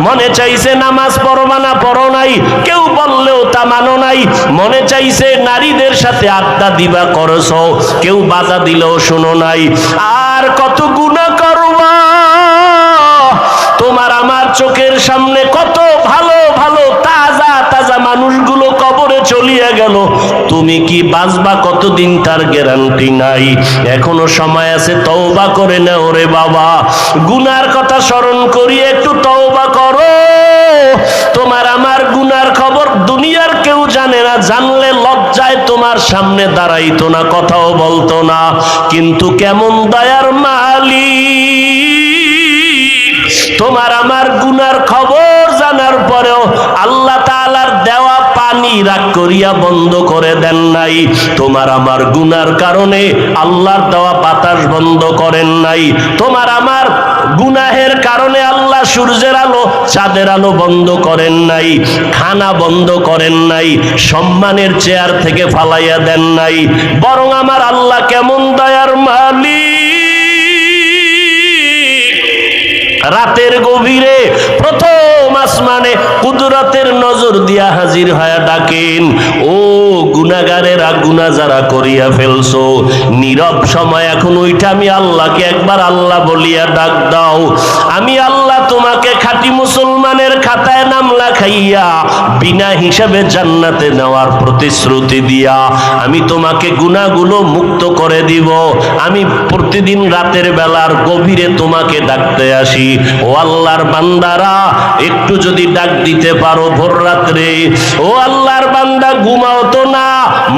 মনে চাইছে নামাজ পড়বা না, পড়ো নাই, কেউ বললেও তা মানো নাই। মনে চাইছে নারীদের সাথে আড্ডা দিবা, করছো, কেউ বাধা দিলেও শুনো নাই। আর কত গুনাহ করবা, তোমার আমার চোখের সামনে কত ভালো ভালো তাজা তাজা মানুষগুলো কবরে চলিয়া গেল, তুমি কি বাঁচবা কতদিন তার গ্যারান্টি নাই। এখনো সময় আছে, তওবা করে নাও রে বাবা। গুনার কথা স্মরণ করিয়ে একটু তওবা করো। তোমার আমার গুনার খবর দুনিয়ার কেউ জানে না, জানলে লজ্জায় তোমার সামনে দাঁড়াইতো না, কথাও বলতো না। কিন্তু কেমন দয়ার মালিক, তোমার আমার গুনার খবর জানার পরেও আল্লাহ তাআলার দেওয়া পানি রাগ করিয়া বন্ধ করে দেন নাই। তোমার আমার গুনার কারণে আল্লাহর দেওয়া বাতাস বন্ধ করেন নাই। তোমার আমার গুনাহের কারণে আল্লাহ সূর্যের আলো চাঁদের আলো বন্ধ করেন নাই, খানা বন্ধ করেন নাই, সম্মানের চেয়ার থেকে ফালাইয়া দেন নাই। বরং আমার আল্লাহ কেমন দয়ার মালিক, রাতের গভীরে প্রথম আসমানে কুদরতের নজর দিয়া হাজির হয়ে ডাকেন, ও গুনাহগারেরা, গুনাহ যারা করিয়া ফেলছো, নীরব সময় এখন ওইটা আমি আল্লাহকে একবার আল্লাহ বলিয়া ডাক দাও। আমি আল্লাহ তোমাকে খাঁটি মুসলমানের খাতায় নাম লেখাইয়া বিনা হিসাবে জান্নাতে নেওয়ার প্রতিশ্রুতি দিয়া আমি তোমাকে গুনাহগুলো মুক্ত করে দিব। আমি প্রতিদিন রাতের বেলার গভীরে তোমাকে ডাকতে আসি। ও আল্লাহর বান্দারা, একটু যদি ডাক দিতে পারো ভোর রাত্রে, ও আল্লাহর বান্দা ঘুমাও তো না,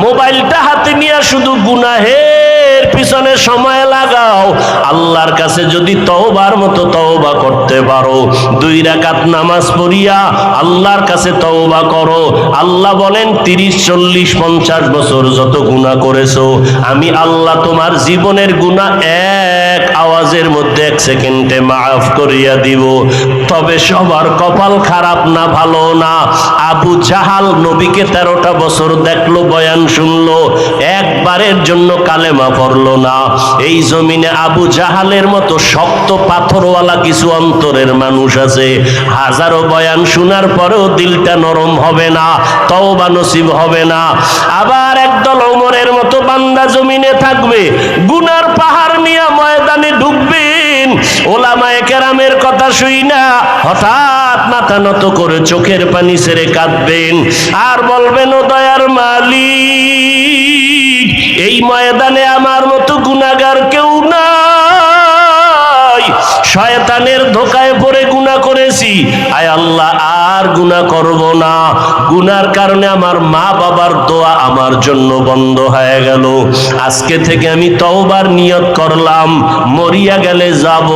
মোবাইলটা হাতে নিয়ে শুধু গুনাহের পিছনে সময় লাগাও। আল্লাহর কাছে যদি তওবার মতো তওবা করতে পারো, 2 রাকাত নামাজ পড়িয়া আল্লাহর কাছে তওবা করো। আল্লাহ বলেন 30, 40, 50 বছর যত গুনাহ করেছো, আমি আল্লাহ তোমার জীবনের গুনাহ এক আওয়াজের মধ্যে 1 সেকেন্ডে মাফ করিয়া দিব। তবে সবার কপাল খারাপ না, ভালো না। আবু জাহাল নবীকে 13টা বছর দেখলো, বয়ান শুনলো, একবারের জন্য কালেমা পড়লো না। এই জমিনে আবু জাহালের মতো শক্ত পাথরওয়ালা কিছু অন্তরের মানুষ আছে, হাজারো বয়ান শোনার পরেও দিলটা নরম হবে না, তওবা নসিব হবে না। আবার একদল ওমরের মতো বান্দা জমিনে থাকবে, গুনার পাহাড় নিয়ে ময়দানে ঢুকবেন, ওলামায়ে কেরামের কথা শুই না হঠাৎ মাথা নত করে চোখের পানি ছেড়ে কাঁদবেন আর বলবেন, ও দয়ার মালিক, এই ময়দানে আমার মতো গুনাহগার কেউ নাই, শয়তানের ধোকায় পড়ে গুনাহ করেছি, আয় আল্লাহ আর গুনাহ করব না। গুনার কারণে আমার মা বাবার দোয়া আমার জন্য বন্ধ হয়ে গেল। আজকে থেকে আমি তওবার নিয়ত করলাম, মরিয়া গেলে যাব,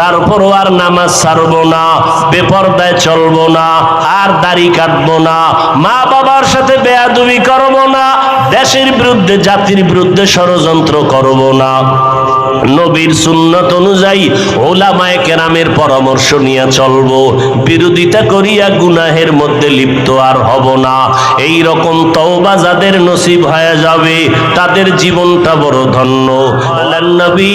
তারপরও আর নামাজ ছাড়বো না, বেপরদায় চলবো না, আর দাড়ি কাটবো না, মা বাবার সাথে বেয়াদবি করবো না, দেশের বিরুদ্ধে জাতির বিরুদ্ধে ষড়যন্ত্র করবো না। নবীর সুন্নত অনুযায়ী ওলামায়ে কেরামের পরামর্শ নিয়ে চলবো, বিরোধিতা করিয়া গুনাহের মধ্যে লিপ্ত আর হব না। এই রকম তওবা যাদের নসিব হয়ে যাবে, তাদের জীবনটা বড় ধন্য। আল্লাহর নবী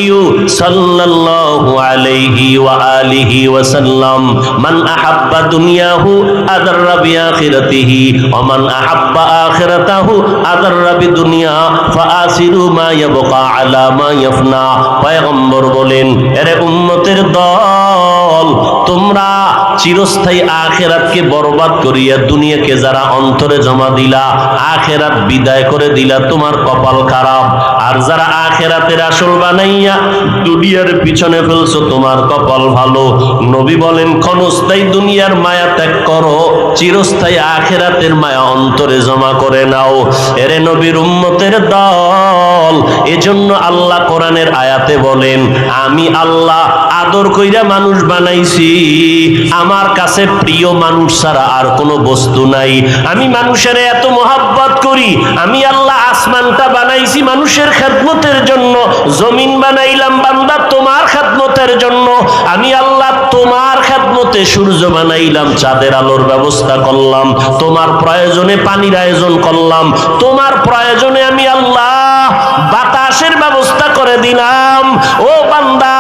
সাল্লাল্লাহু আলাইহি ওয়া আলিহি ওয়া সাল্লাম, মান আহাব্বা দুনিয়াহু আদাররা বিআখিরাতিহি ওয়া মান আহাব্বা আখিরাতাহু আদাররা বিদুনিয়া ফাআসিরু মা ইয়াবকা আলা মা ইয়াফনা। পয়গম্বর বলেন, এরে উম্মতের দল, তোমরা চিরস্থায়ী আখিরাতকে বরবাদ করিয়া দুনিয়াকে যারা অন্তরে জমা দিলা, আখিরাত বিদায় করে দিলা, তোমার কপাল খারাপ। আর যারা আখিরাতের আসল বানাইয়া দুনিয়ার পিছনে ফেলছো, তোমার কপাল ভালো। নবী বলেন, ক্ষণস্থায়ী দুনিয়ার মায়া ত্যাগ করো, চিরস্থায়ী আখিরাতের মায়া অন্তরে জমা করে নাও। এরে নবীর উম্মতের দল, এজন্য আল্লাহ কোরআনের আয়াতে বলেন, আমি আল্লাহ আদর কইরা মানুষ বানাইছি, আমার কাছে প্রিয় মানুষ ছাড়া আর কোনো বস্তু নাই। আমি মানুষের এত মোহাব্বত করি, আমি আল্লাহ আসমানটা বানাইছি মানুষের খেদমতের জন্য, জমিন বানাইলাম বান্দা তোমার খেদমতের জন্য, আমি আল্লাহ তোমার খেদমতে সূর্য বানাইলাম, চাঁদের আলোর ব্যবস্থা করলাম, তোমার প্রয়োজনে পানির আয়োজন করলাম, তোমার প্রয়োজনে আমি আল্লাহ বাতাসের ব্যবস্থা করে দিলাম। ও বান্দা,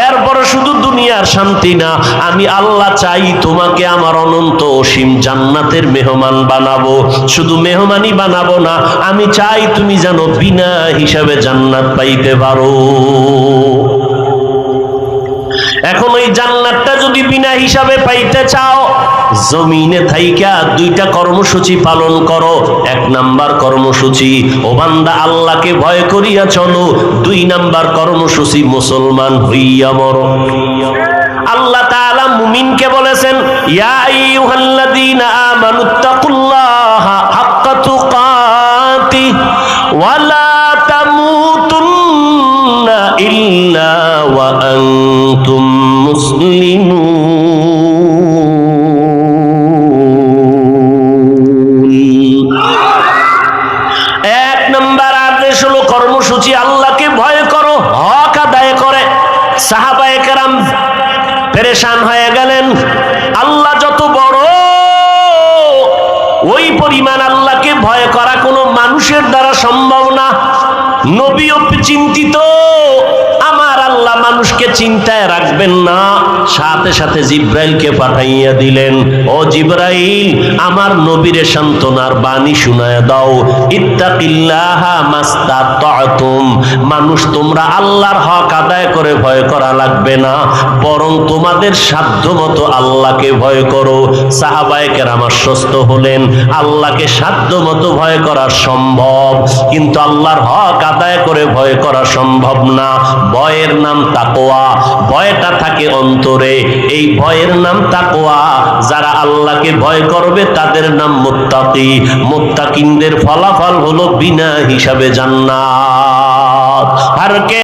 এরপর শুধু দুনিয়ার শান্তি না, আমি আল্লাহ চাই তোমাকে আমার অনন্ত অসীম জান্নাতের মেহমান বানাবো। শুধু মেহমানই বানাবো না, আমি চাই তুমি যেন বিনা হিসাবে জান্নাত পাইতে পারো। এখন ওই জান্নাতটা যদি বিনা হিসাবে পাইতে চাও, জমিনে থাইকা দুইটা কর্মসূচি পালন করো। এক নাম্বার কর্মসূচি, ও বান্দা আল্লাহকে ভয় করিয়া চলো। দুই নাম্বার কর্মসূচি, মুসলমান হইয়া মরো। আল্লাহ তাআলা মুমিনকে বলেছেন, ইয়া আইয়ুহাল্লাযীনা আমানুত্তাকুল্লাহা হাক্কা তুকাতিহ ওয়া লা তামুতুন্না ইল্লা ওয়া আনতুম মুসলিমুন। এক নাম্বার আদেশ হলো কর্মসূচি, আল্লাহকে ভয় করো, হক আদায় করে। সাহাবায়ে কেরাম পেরেশান হয়ে গেলেন, আল্লাহ যত বড়, ওই পরিমাণ আল্লাহকে ভয় করা কোনো মানুষের দ্বারা সম্ভব না। নবীও চিন্তিত, আমার আল্লাহ মানুষকে চিন্তায় রাখবেন না। সাথে সাথে জিব্রাইলকে পাঠাইয়া দিলেন, ও জিব্রাইল, আমার নবীরে সান্ত্বনার বাণী শুনায় দাও, ইত্তাকিল্লাহা মাস্তাতাতুম। মানুষ তোমরা আল্লাহর হক আদায় করে ভয় করা লাগবে না, বরং তোমাদের সাধ্যমতো আল্লাহকে ভয় করো। সাহাবায়ে কেরাম আশ্বস্ত হলেন, আল্লাহকে সাধ্যমতো ভয় করা সম্ভব, কিন্তু আল্লাহর হক আদায় করে ভয় করা সম্ভব না। ভয়ের নাম তাকওয়া, ভয়টা থাকে অন্তরে, এই ভয়ের নাম তাকওয়া। যারা আল্লাহকে ভয় করবে তাদের নাম মুত্তাকি। মুত্তাকিনদের ফলাফল হলো বিনা হিসাবে জান্নাত। আর কে